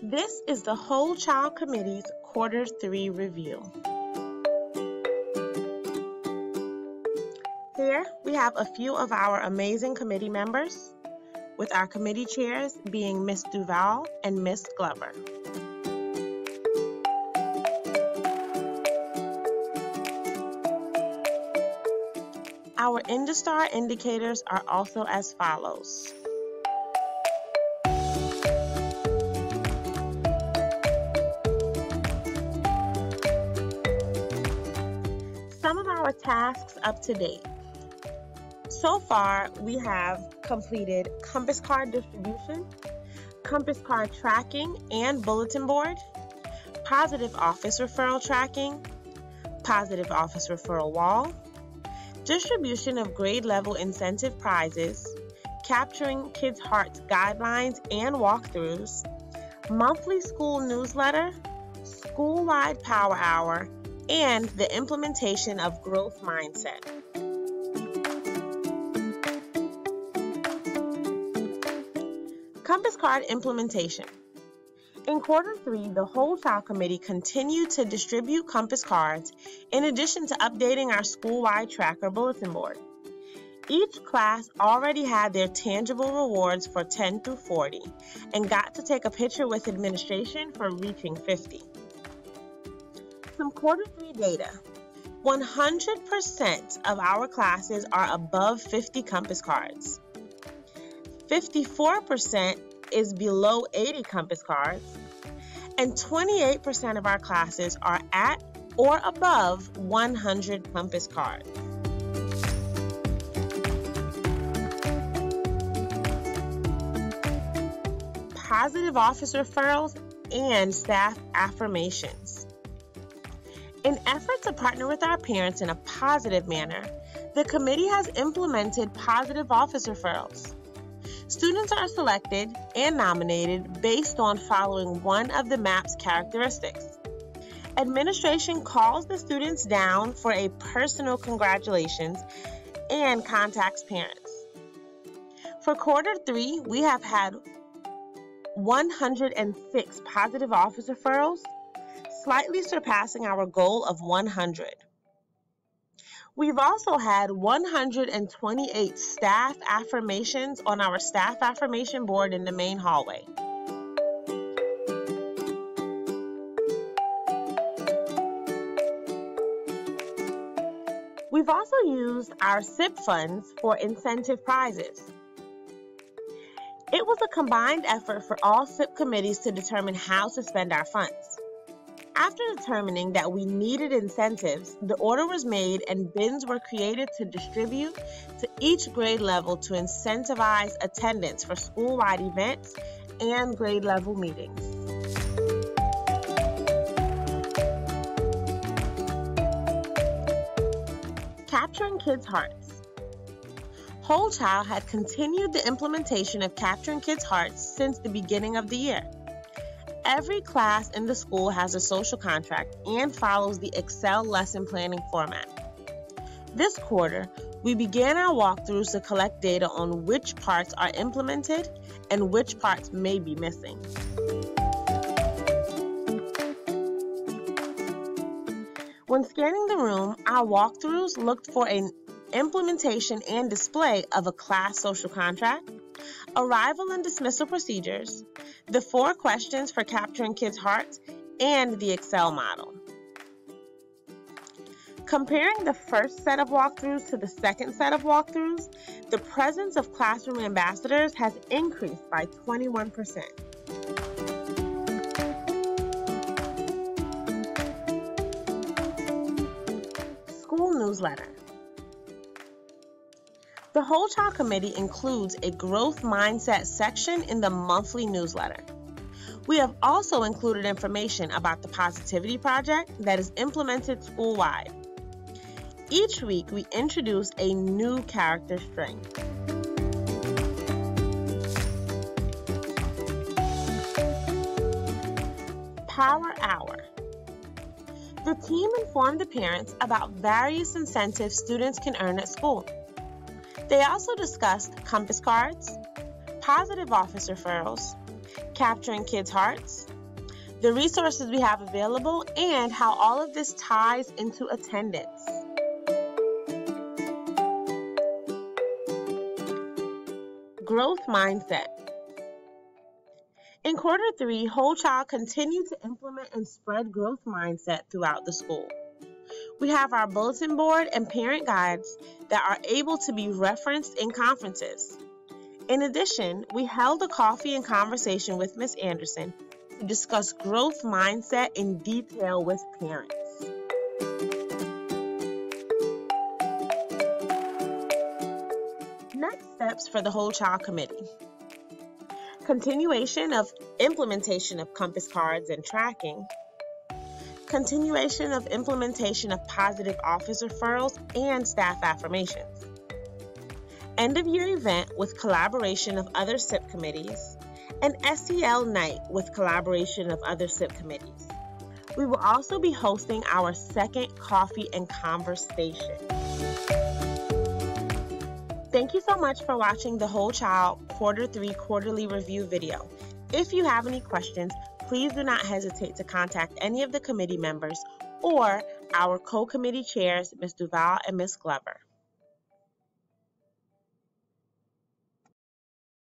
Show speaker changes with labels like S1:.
S1: This is the Whole Child Committee's Quarter 3 review. Here we have a few of our amazing committee members, with our committee chairs being Ms. Duval and Ms. Glover. Our InduStar indicators are also as follows. Some of our tasks up to date. So far, we have completed compass card distribution, compass card tracking and bulletin board, positive office referral tracking, positive office referral wall, distribution of grade level incentive prizes, capturing kids' hearts guidelines and walkthroughs, monthly school newsletter, school-wide power hour, and the implementation of growth mindset. Compass card implementation. In Quarter 3, the Whole Child Committee continued to distribute compass cards in addition to updating our school-wide tracker bulletin board. Each class already had their tangible rewards for 10 through 40 and got to take a picture with administration for reaching 50. Some Quarter 3 data. 100% of our classes are above 50 compass cards. 54% is below 80 compass cards, and 28% of our classes are at or above 100 compass cards. Positive office referrals and staff affirmations. In effort to partner with our parents in a positive manner, the committee has implemented positive office referrals. Students are selected and nominated based on following one of the MAP's characteristics. Administration calls the students down for a personal congratulations and contacts parents. For Quarter 3, we have had 106 positive office referrals, slightly surpassing our goal of 100. We've also had 128 staff affirmations on our staff affirmation board in the main hallway. We've also used our SIP funds for incentive prizes. It was a combined effort for all SIP committees to determine how to spend our funds. After determining that we needed incentives, the order was made and bins were created to distribute to each grade level to incentivize attendance for school-wide events and grade level meetings. Capturing kids' hearts. Whole Child had continued the implementation of capturing kids' hearts since the beginning of the year. Every class in the school has a social contract and follows the Excel lesson planning format. This quarter, we began our walkthroughs to collect data on which parts are implemented and which parts may be missing. When scanning the room, our walkthroughs looked for an implementation and display of a class social contract, arrival and dismissal procedures, the 4 questions for capturing kids' hearts, and the Excel model. Comparing the first set of walkthroughs to the second set of walkthroughs, the presence of classroom ambassadors has increased by 21%. School newsletter. The Whole Child Committee includes a growth mindset section in the monthly newsletter. We have also included information about the Positivity Project that is implemented school-wide. Each week, we introduce a new character strength. Power Hour. The team informed the parents about various incentives students can earn at school. They also discussed compass cards, positive office referrals, capturing kids' hearts, the resources we have available, and how all of this ties into attendance. Growth mindset. In quarter 3, Whole Child continued to implement and spread growth mindset throughout the school. We have our bulletin board and parent guides that are able to be referenced in conferences. In addition, we held a coffee and conversation with Ms. Anderson to discuss growth mindset in detail with parents. Next steps for the Whole Child Committee. Continuation of implementation of compass cards and tracking. Continuation of implementation of positive office referrals and staff affirmations. End of year event with collaboration of other SIP committees. And SEL night with collaboration of other SIP committees. We will also be hosting our second coffee and conversation. Thank you so much for watching the Whole Child Quarter 3 Quarterly Review video. If you have any questions, please do not hesitate to contact any of the committee members or our co-committee chairs, Ms. Duval and Ms. Glover.